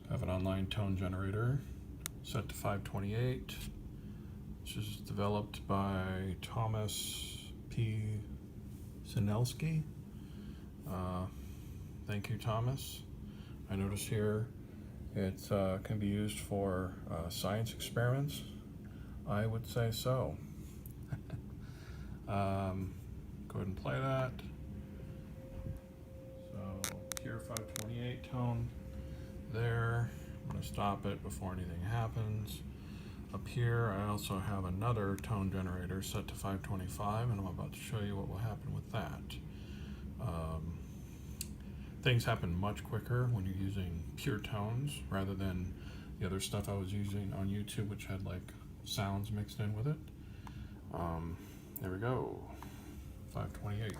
have an online tone generator set to 528, which is developed by Thomas P. Sinelski. Thank you, Thomas. I notice here it can be used for science experiments. I would say so. Go ahead and play that. So, pure 528 tone there. I'm going to stop it before anything happens. Up here, I also have another tone generator set to 525, and I'm about to show you what will happen with that. Things happen much quicker when you're using pure tones rather than the other stuff I was using on YouTube, which had like sounds mixed in with it. There we go, 528.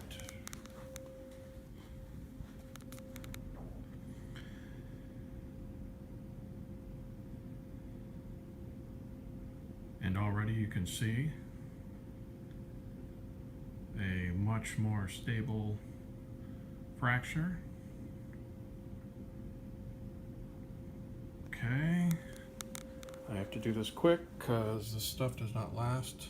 And already you can see a much more stable fracture. Okay, I have to do this quick because this stuff does not last.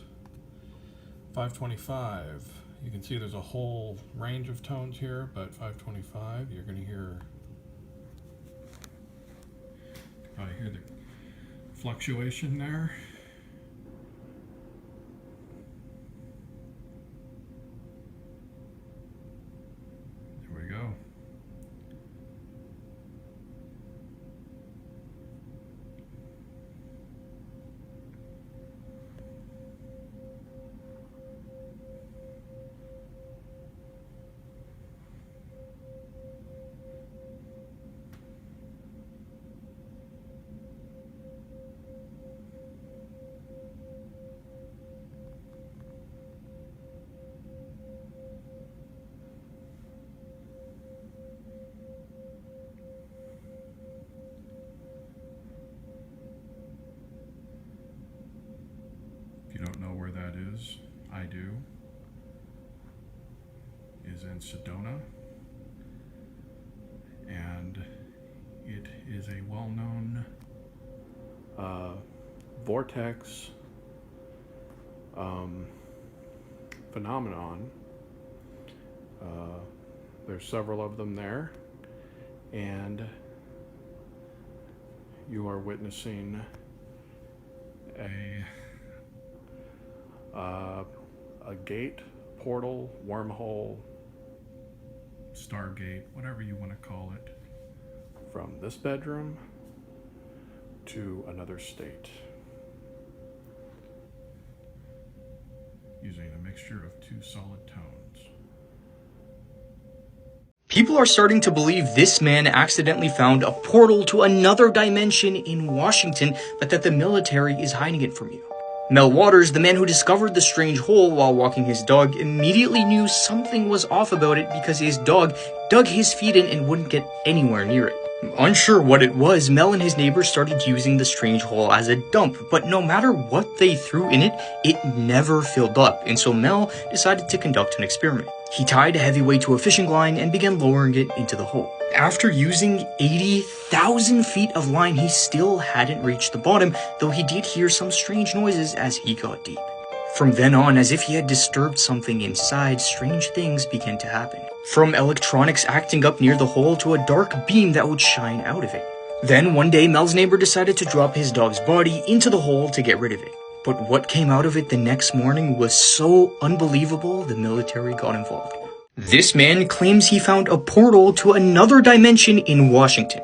525, you can see there's a whole range of tones here, but 525, you're going to hear the fluctuation there. There we go. If you don't know where that is, I do. Is in Sedona, and it is a well-known vortex phenomenon. There's several of them there, and you are witnessing a gate, portal, wormhole, Stargate, whatever you want to call it, from this bedroom to another state, using a mixture of two solid tones. People are starting to believe this man accidentally found a portal to another dimension in Washington, but that the military is hiding it from you. Mel Waters, the man who discovered the strange hole while walking his dog, immediately knew something was off about it because his dog dug his feet in and wouldn't get anywhere near it. Unsure what it was, Mel and his neighbors started using the strange hole as a dump, but no matter what they threw in it, it never filled up, and so Mel decided to conduct an experiment. He tied a heavy weight to a fishing line and began lowering it into the hole. After using 80,000 feet of line, he still hadn't reached the bottom, though he did hear some strange noises as he got deep. From then on, as if he had disturbed something inside, strange things began to happen. From electronics acting up near the hole to a dark beam that would shine out of it. Then one day, Mel's neighbor decided to drop his dog's body into the hole to get rid of it. But what came out of it the next morning was so unbelievable, the military got involved. This man claims he found a portal to another dimension in Washington.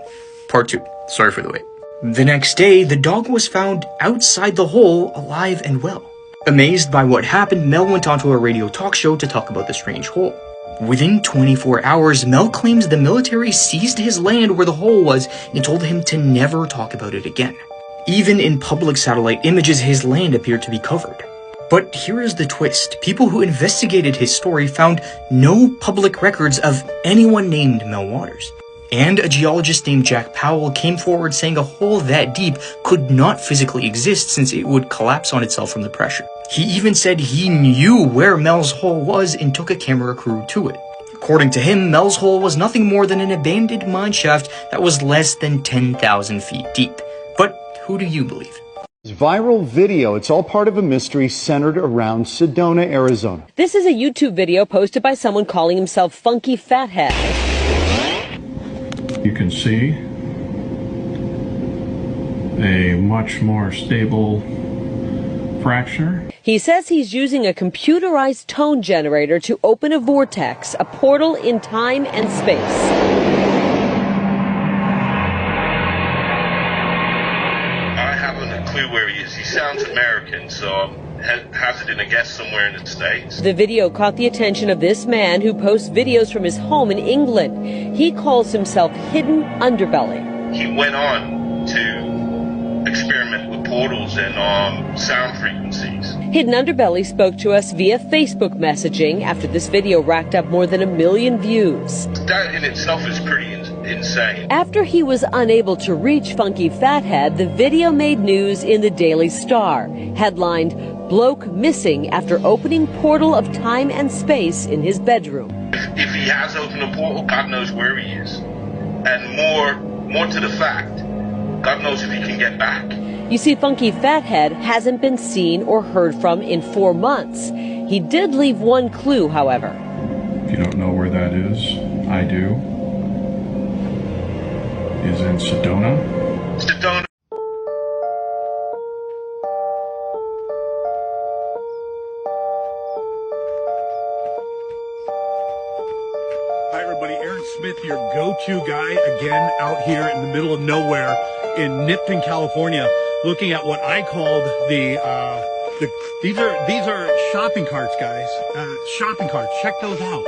Part 2. Sorry for the wait. The next day, the dog was found outside the hole, alive and well. Amazed by what happened, Mel went onto a radio talk show to talk about the strange hole. Within 24 hours, Mel claims the military seized his land where the hole was and told him to never talk about it again. Even in public satellite images, his land appeared to be covered. But here is the twist. People who investigated his story found no public records of anyone named Mel Waters. And a geologist named Jack Powell came forward saying a hole that deep could not physically exist since it would collapse on itself from the pressure. He even said he knew where Mel's hole was and took a camera crew to it. According to him, Mel's hole was nothing more than an abandoned mineshaft that was less than 10,000 feet deep. But who do you believe? Viral video. It's all part of a mystery centered around Sedona, Arizona. This is a YouTube video posted by someone calling himself Funky Fathead. You can see a much more stable fracture. He says he's using a computerized tone generator to open a vortex, a portal in time and space. I haven't a clue where he is. He sounds American, so I'm hazarding a guess somewhere in the States. The video caught the attention of this man who posts videos from his home in England. He calls himself Hidden Underbelly. He went on to experiment with portals and sound frequencies. Hidden Underbelly spoke to us via Facebook messaging after this video racked up more than 1 million views. That in itself is pretty insane. After he was unable to reach Funky Fathead, the video made news in the Daily Star, headlined, "Bloke Missing After Opening Portal of Time and Space in His Bedroom." If he has opened a portal, God knows where he is. And more to the fact, God knows if he can get back. You see, Funky Fathead hasn't been seen or heard from in 4 months. He did leave one clue, however. If you don't know where that is, I do. Is in Sedona. Sedona. Hi everybody, Aaron Smith, your go-to guy again out here in the middle of nowhere in Nipton, California, looking at what I called these are shopping carts, guys. Shopping carts. Check those out.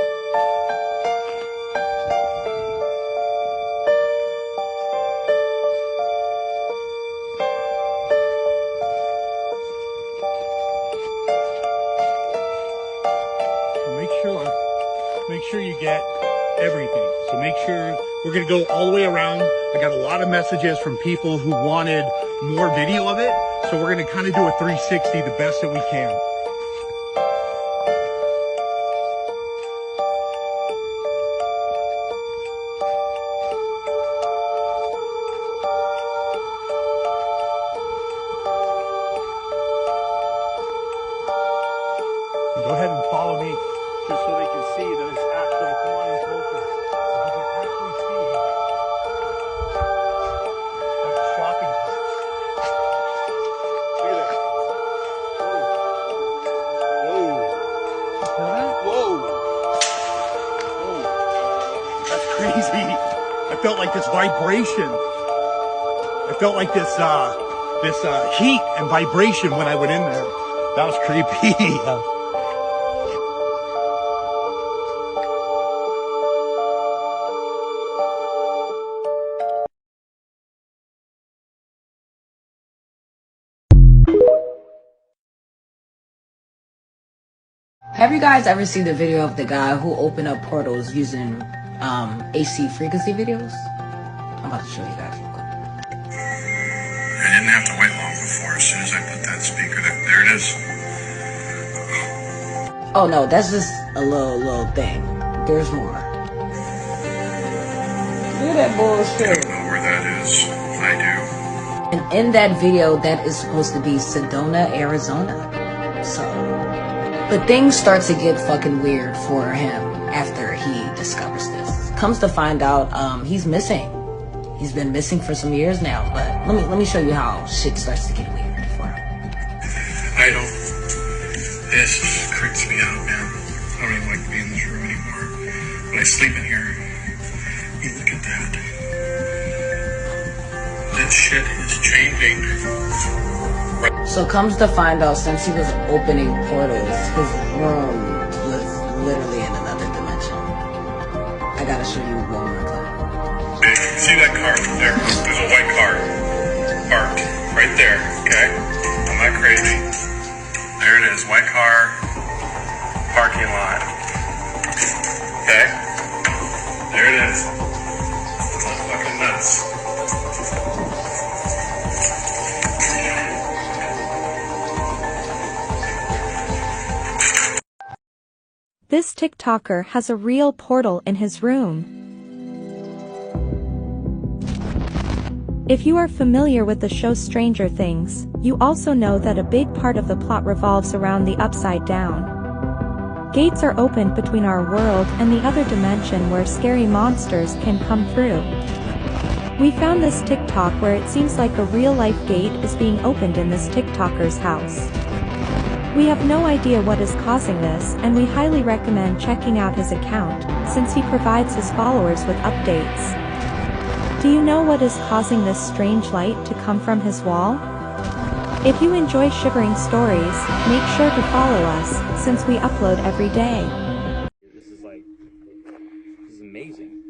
Make sure you get everything. So make sure we're going to go all the way around. I got a lot of messages from people who wanted more video of it. So we're going to kind of do a 360 the best that we can. Go ahead and follow me just so they can see that it's actually, come on and focus. You can actually see that shopping cart. Look at that. Whoa. Whoa. That's crazy. I felt like this vibration. I felt like this heat and vibration when I went in there. That was creepy. Have you guys ever seen the video of the guy who opened up portals using AC frequency videos? I'm about to show you guys real quick. I didn't have to wait long before. As soon as I put that speaker there it is. Oh no, that's just a little thing. There's more. Look at that bullshit. I don't know where that is. I do. And in that video, that is supposed to be Sedona, Arizona. So, but things start to get fucking weird for him after he discovers this. Comes to find out, he's missing. He's been missing for some years now. But let me show you how shit starts to get weird for him. This creeps me out, man. I don't even like to be in this room anymore. When I sleep in here, you look at that. This shit is changing. So comes to find out, since he was opening portals, his room was literally in another dimension. I gotta show you one more clip. Hey, see that car there? There's a white car parked right there, okay? I'm not crazy. There it is, white car, parking lot. Okay? There it is. That's fucking nuts. This TikToker has a real portal in his room. If you are familiar with the show Stranger Things, you also know that a big part of the plot revolves around the Upside Down. Gates are opened between our world and the other dimension where scary monsters can come through. We found this TikTok where it seems like a real-life gate is being opened in this TikToker's house. We have no idea what is causing this, and we highly recommend checking out his account, since he provides his followers with updates. Do you know what is causing this strange light to come from his wall? If you enjoy shivering stories, make sure to follow us, since we upload every day. This is amazing.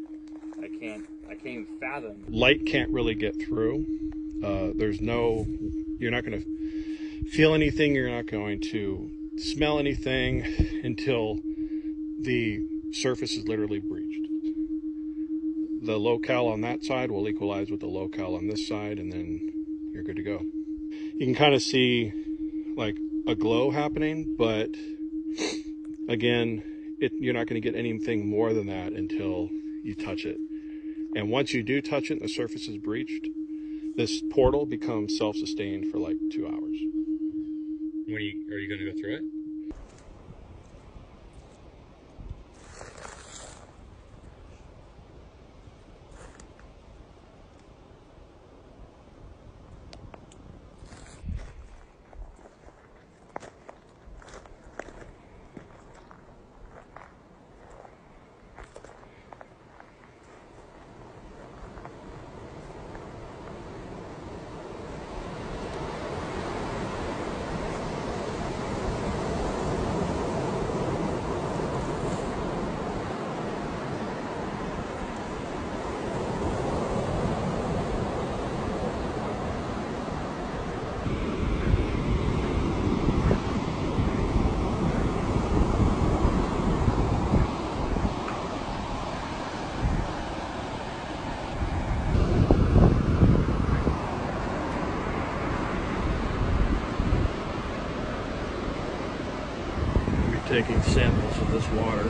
I can't even fathom. Light can't really get through. You're not going to feel anything, you're not going to smell anything until the surface is literally breached. The locale on that side will equalize with the locale on this side, and then you're good to go. You can kind of see like a glow happening, but again, you're not going to get anything more than that until you touch it. And once you do touch it and the surface is breached, this portal becomes self-sustained for like 2 hours. Are you going to go through it? Taking samples of this water.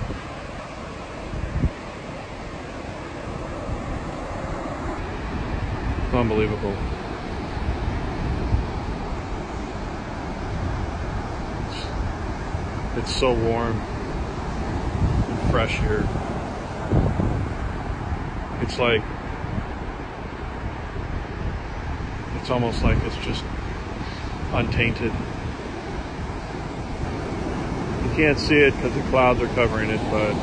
Unbelievable. It's so warm and fresh here. It's almost like it's just untainted. You can't see it because the clouds are covering it, but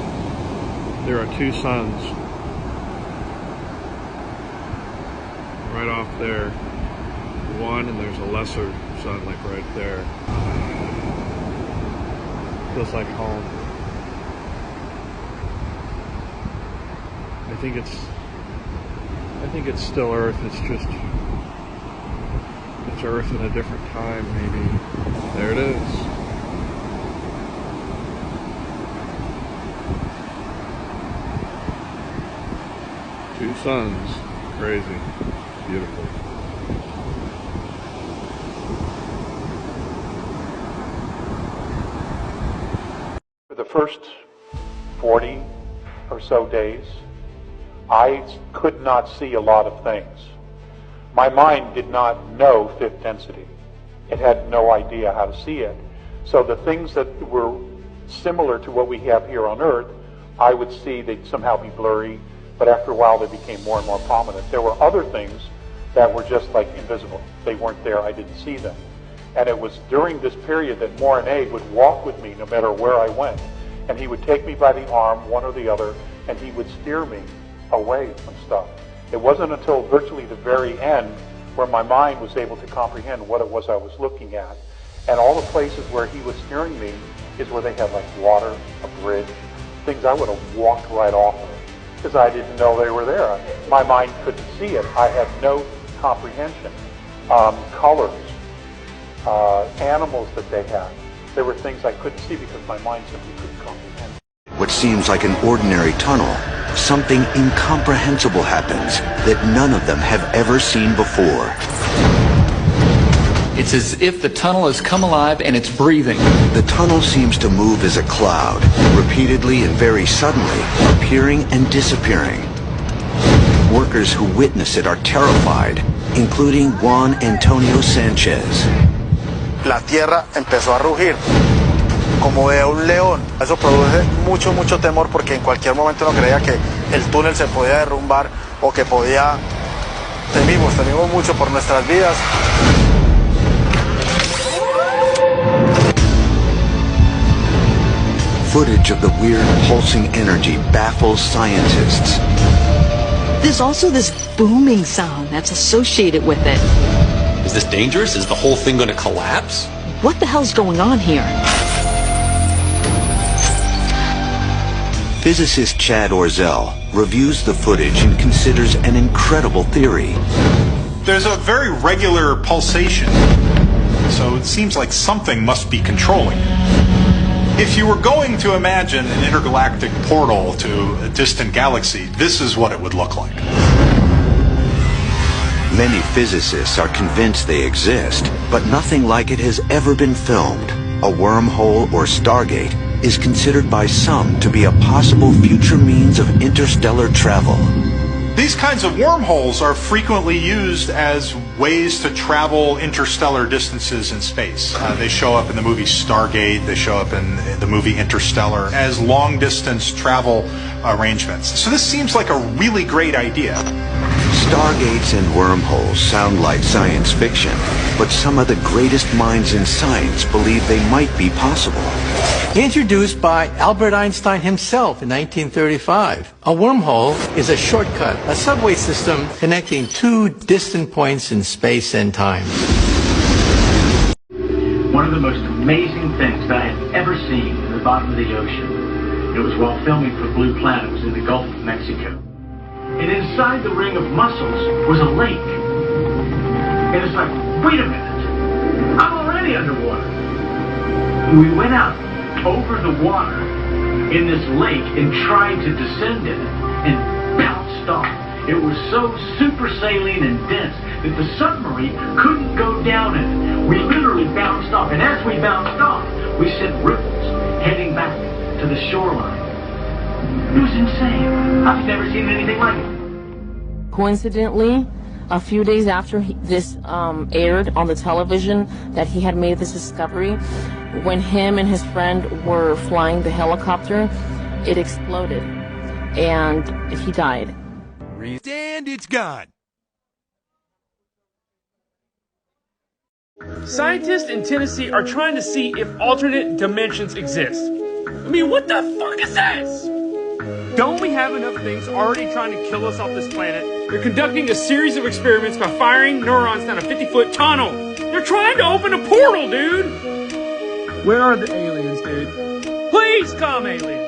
there are two suns right off there. One, and there's a lesser sun like right there. Feels like home. I think it's still Earth. It's Earth in a different time, maybe. There it is. Two suns. Crazy. Beautiful. For the first 40 or so days, I could not see a lot of things. My mind did not know fifth density. It had no idea how to see it. So the things that were similar to what we have here on Earth, I would see they'd somehow be blurry, but after a while they became more and more prominent. There were other things that were just like invisible. They weren't there, I didn't see them. And it was during this period that Morane would walk with me no matter where I went. And he would take me by the arm, one or the other, and he would steer me away from stuff. It wasn't until virtually the very end where my mind was able to comprehend what it was I was looking at. And all the places where he was steering me is where they had like water, a bridge, things I would have walked right off of because I didn't know they were there. My mind couldn't see it. I had no comprehension. Colors, animals that they had. There were things I couldn't see because my mind simply couldn't comprehend. What seems like an ordinary tunnel, something incomprehensible happens that none of them have ever seen before. It's as if the tunnel has come alive and it's breathing. The tunnel seems to move as a cloud, repeatedly and very suddenly, appearing and disappearing. Workers who witness it are terrified, including Juan Antonio Sanchez. La tierra empezó a rugir, como de un león. Eso produce mucho temor porque en cualquier momento uno creía que el túnel se podía derrumbar o que podía... Temimos mucho por nuestras vidas. Footage of the weird pulsing energy baffles scientists. There's also this booming sound that's associated with it. Is this dangerous? Is the whole thing going to collapse? What the hell's going on here? Physicist Chad Orzel reviews the footage and considers an incredible theory. There's a very regular pulsation, so it seems like something must be controlling it. If you were going to imagine an intergalactic portal to a distant galaxy, this is what it would look like. Many physicists are convinced they exist, but nothing like it has ever been filmed. A wormhole or Stargate is considered by some to be a possible future means of interstellar travel. These kinds of wormholes are frequently used as ways to travel interstellar distances in space. They show up in the movie Stargate, they show up in the movie Interstellar as long-distance travel arrangements. So this seems like a really great idea. Stargates and wormholes sound like science fiction, but some of the greatest minds in science believe they might be possible. Introduced by Albert Einstein himself in 1935. A wormhole is a shortcut, a subway system connecting two distant points in space and time. One of the most amazing things that I had ever seen in the bottom of the ocean. It was while filming for Blue Planet. It was in the Gulf of Mexico. And inside the ring of mussels was a lake. And it's like, wait a minute, I'm already underwater. And we went out over the water in this lake and tried to descend in it and bounced off. It was so super saline and dense that the submarine couldn't go down in it. We literally bounced off, and as we bounced off, we sent ripples heading back to the shoreline. It was insane. I've never seen anything like it. Coincidentally, a few days after this aired on the television that he had made this discovery, when him and his friend were flying the helicopter, it exploded, and he died. And it's gone. Scientists in Tennessee are trying to see if alternate dimensions exist. I mean, what the fuck is this? Don't we have enough things already trying to kill us off this planet? They're conducting a series of experiments by firing neurons down a 50-foot tunnel. They're trying to open a portal, dude! Where are the aliens, dude? Please come, aliens!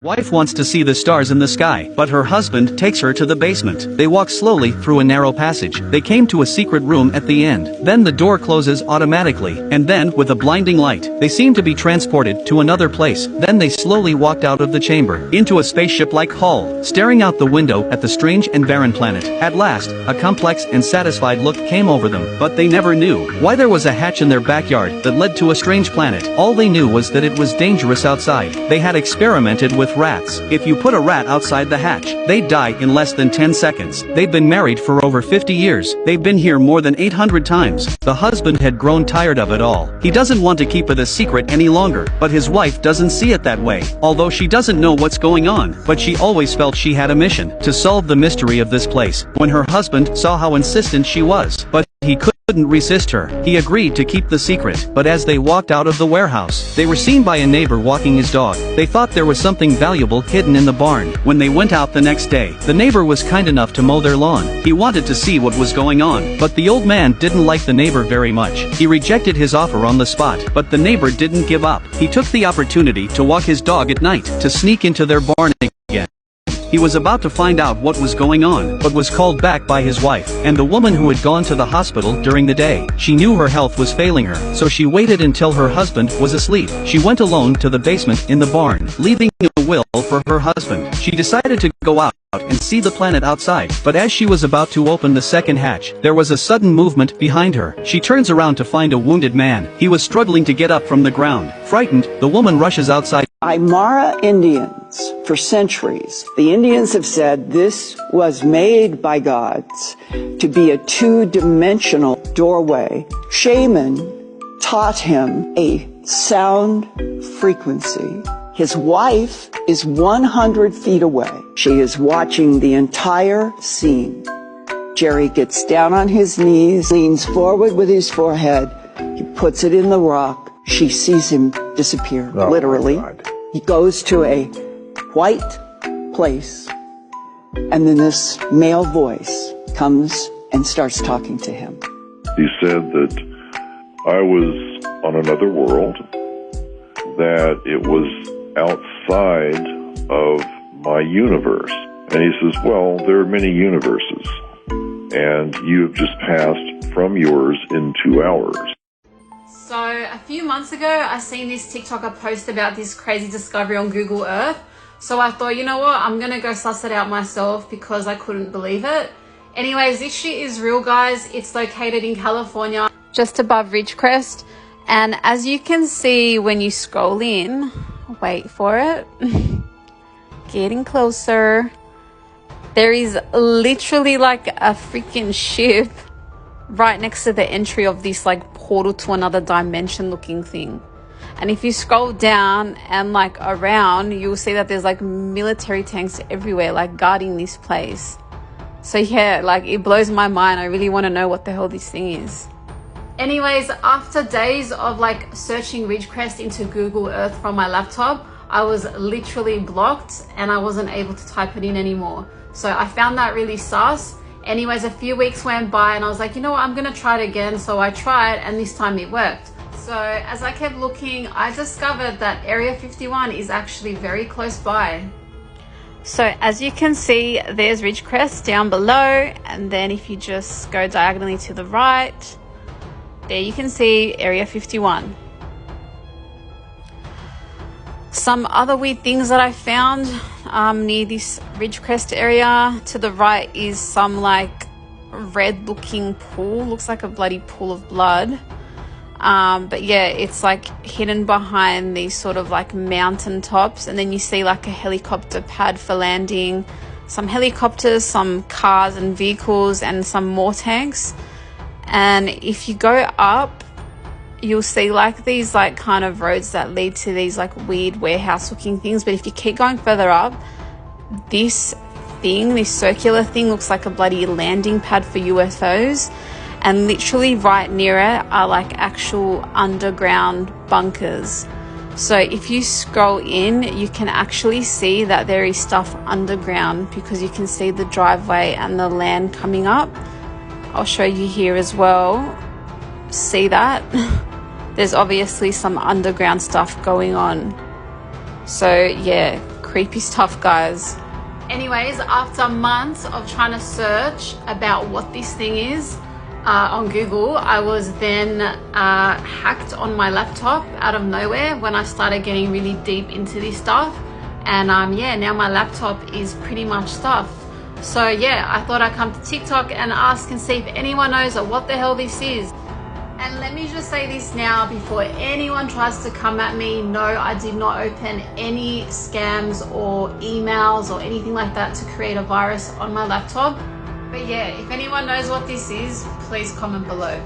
Wife wants to see the stars in the sky, but her husband takes her to the basement. They walk slowly through a narrow passage. They came to a secret room at the end. Then the door closes automatically, and then, with a blinding light, they seem to be transported to another place. Then they slowly walked out of the chamber, into a spaceship-like hull, staring out the window at the strange and barren planet. At last, a complex and satisfied look came over them, but they never knew why there was a hatch in their backyard that led to a strange planet. All they knew was that it was dangerous outside. They had experimented with rats. If you put a rat outside the hatch, they'd die in less than 10 seconds. They'd been married for over 50 years. They've been here more than 800 times. The husband had grown tired of it all. He doesn't want to keep it a secret any longer, but his wife doesn't see it that way. Although she doesn't know what's going on, but she always felt she had a mission to solve the mystery of this place. When her husband saw how insistent she was, but he couldn't resist her. He agreed to keep the secret, but as they walked out of the warehouse, they were seen by a neighbor walking his dog. They thought there was something valuable hidden in the barn. When they went out the next day, the neighbor was kind enough to mow their lawn. He wanted to see what was going on, but the old man didn't like the neighbor very much. He rejected his offer on the spot, but the neighbor didn't give up. He took the opportunity to walk his dog at night, to sneak into their barn again. He was about to find out what was going on, but was called back by his wife, and the woman who had gone to the hospital during the day. She knew her health was failing her, so she waited until her husband was asleep. She went alone to the basement in the barn, leaving a will for her husband. She decided to go out and see the planet outside, but as she was about to open the second hatch, there was a sudden movement behind her. She turns around to find a wounded man. He was struggling to get up from the ground. Frightened, the woman rushes outside. Aymara Indians, for centuries, the Indians have said this was made by gods to be a two-dimensional doorway. Shaman taught him a sound frequency. His wife is 100 feet away. She is watching the entire scene. Jerry gets down on his knees, leans forward with his forehead. He puts it in the rock. She sees him disappear, literally. He goes to a white place, and then this male voice comes and starts talking to him. He said that I was on another world, that it was outside of my universe. And he says, well, there are many universes, and you have just passed from yours into ours. So a few months ago, I seen this TikToker post about this crazy discovery on Google Earth. So I thought, you know what, I'm gonna go suss it out myself because I couldn't believe it. Anyways, this shit is real, guys. It's located in California, just above Ridgecrest. And as you can see when you scroll in, wait for it, getting closer, there is literally like a freaking ship right next to the entry of this like portal to another dimension looking thing. And if you scroll down and like around, you'll see that there's like military tanks everywhere, like guarding this place. So yeah, like it blows my mind. I really want to know what the hell this thing is. Anyways, after days of like searching Ridgecrest into Google Earth from my laptop, I was literally blocked and I wasn't able to type it in anymore. So I found that really sus. Anyways, a few weeks went by and I was like, you know what, I'm gonna try it again. So I tried and this time it worked. So as I kept looking, I discovered that Area 51 is actually very close by. So as you can see, there's Ridgecrest down below, and then if you just go diagonally to the right, there you can see Area 51. Some other weird things that I found near this Ridgecrest area, to the right is some like red looking pool, looks like a bloody pool of blood. But yeah, it's like hidden behind these sort of like mountain tops, and then you see like a helicopter pad for landing, some helicopters, some cars and vehicles, and some more tanks. And if you go up, you'll see like these like kind of roads that lead to these like weird warehouse looking things. But if you keep going further up, this thing, this circular thing, looks like a bloody landing pad for UFOs. And literally right near it are like actual underground bunkers. So if you scroll in, you can actually see that there is stuff underground because you can see the driveway and the land coming up. I'll show you here as well. See that? There's obviously some underground stuff going on. So yeah, creepy stuff, guys. Anyways, after months of trying to search about what this thing is, on Google, I was then hacked on my laptop out of nowhere when I started getting really deep into this stuff. And yeah, now my laptop is pretty much stuffed. So yeah, I thought I'd come to TikTok and ask and see if anyone knows what the hell this is. And let me just say this now before anyone tries to come at me. No, I did not open any scams or emails or anything like that to create a virus on my laptop. But yeah, if anyone knows what this is, please comment below.